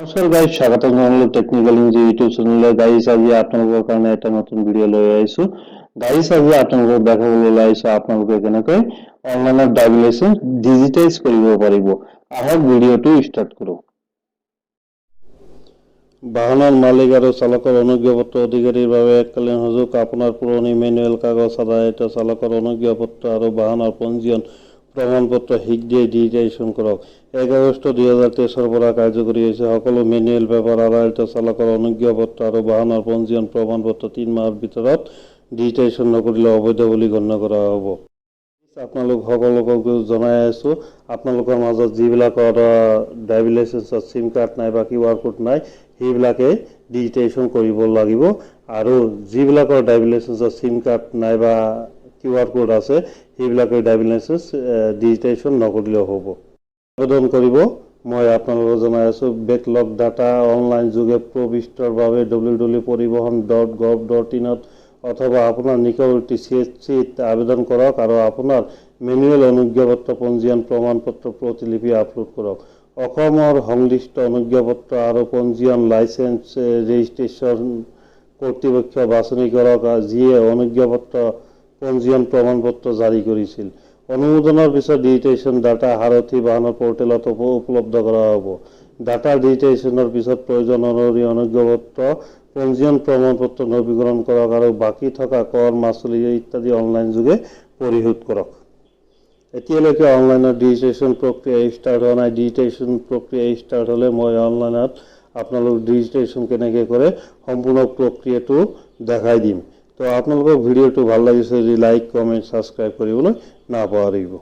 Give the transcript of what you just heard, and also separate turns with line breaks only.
নমস্কাৰ গাইজ, স্বাগতম জনালো টেকনিকেল ইঞ্জি ইউটিউব চেনেললৈ। গাইজ আজি আপোনালোকৰ কাৰণে এটা নতুন ভিডিঅ' লৈ আহিছো। গাইজ আজি আপোনালোকক দেখাবলৈ ওলাইছো আপোনালোকে কেনেকৈ অনলাইনত ড্ৰাইভিং লাইচেন্স ডিজিটাইজ কৰিব পাৰিব। আহক ভিডিঅ'টো ষ্টাৰ্ট কৰো। বাহনৰ মালিক আৰু চালকৰ অনুজ্ঞাপত্ৰ অধিকাৰীৰ বাবে এককালীন সুযোগ। আপোনাৰ পুৰণি মেনুৱেল কাগজ আধাৰিত চালকৰ অনুজ্ঞাপত্ৰ আৰু বাহনৰ পঞ্জীয়ন প্ৰমাণপত্ৰ শীঘ্ৰেই ডিজিটাইজেশ্যন কৰক। 1 আগষ্ট 2023 পৰা কাৰ্যকৰী হৈছে। সকলো মেনুৱেল পেপাৰ আধাৰিত চালকৰ অনুজ্ঞাপত্ৰ আৰু বাহনৰ পঞ্জীয়ন প্ৰমাণপত্ৰ 3 মাহৰ ভিতৰত ডিজিটাইজেশ্যন নকৰিলে অবৈধ বুলি গণ্য কৰা হ'ব। আপোনালোক সকলোকে জনাই আছো, আপোনালোকৰ মাজত যিবিলাকৰ ড্ৰাইভিং লাইচেন্সত সিম কাৰ্ড নাই বা QR কোড নাই সেইবিলাকে ডিজিটাইজেশ্যন কৰিব লাগিব। আৰু যিবিলাকৰ ড্ৰাইভিং লাইচেন্সত সিম কাৰ্ড নাই বা QR কোড আছে সেইবিলাকে ড্ৰাইভিং লাইচেন্স ডিজিটাইজেশ্যন নকৰিলেও হ'ব। আবেদন কৰিব মই আপোনালোকক জনাই আছো। বেকলগ ডাটা অনলাইন যোগে প্ৰবিষ্টৰ বাবে www.পৰিবহন.gov.in অথবা আপোনাৰ নিকটৱৰ্তী CHCত আবেদন কৰক আৰু আপোনাৰ মেনুৱেল অনুজ্ঞাপত্ৰ পঞ্জীয়ন প্ৰমাণপত্ৰ প্ৰতিলিপি আপলোড কৰক। অসমৰ সংশ্লিষ্ট অনুজ্ঞাপত্ৰ আৰু পঞ্জীয়ন লাইচেন্স ৰেজিষ্ট্ৰেশ্যন কৰ্তৃপক্ষ বাছনি কৰক যিয়ে অনুজ্ঞাপত্ৰ পঞ্জীয়ন প্ৰমাণপত্ৰ জাৰি কৰিছিল। অনুমোদনৰ পিছত ডিজিটাইজেশ্যন ডাটা সাৰথী বাহনৰ পৰ্টেলত উপলব্ধ কৰা হ'ব। ডাটা ডিজিটাইজেশ্যনৰ পিছত প্ৰয়োজন অনুসৰি অনুজ্ঞাপত্ৰ পঞ্জীয়ন প্ৰমাণপত্ৰ নৱীকৰণ কৰক আৰু বাকী থকা কৰ মাচুল ইত্যাদি অনলাইন যোগে পৰিশোধ কৰক। এতিয়ালৈকে অনলাইনত ডিজিটাইজেশ্যন প্ৰক্ৰিয়া ষ্টাৰ্ট হোৱা নাই। ডিজিটাইজেশ্যন প্ৰক্ৰিয়া ষ্টাৰ্ট হ'লে মই অনলাইনত আপোনালোক ডিজিটাইজেশ্যন কেনেকৈ কৰে সম্পূৰ্ণ প্ৰক্ৰিয়াটো দেখাই দিম। তো আপোনালোকৰ ভিডিঅ'টো ভাল লাগিছে যদি লাইক, কমেণ্ট, ছাবস্ক্ৰাইব কৰিবলৈ নাপাহৰিব।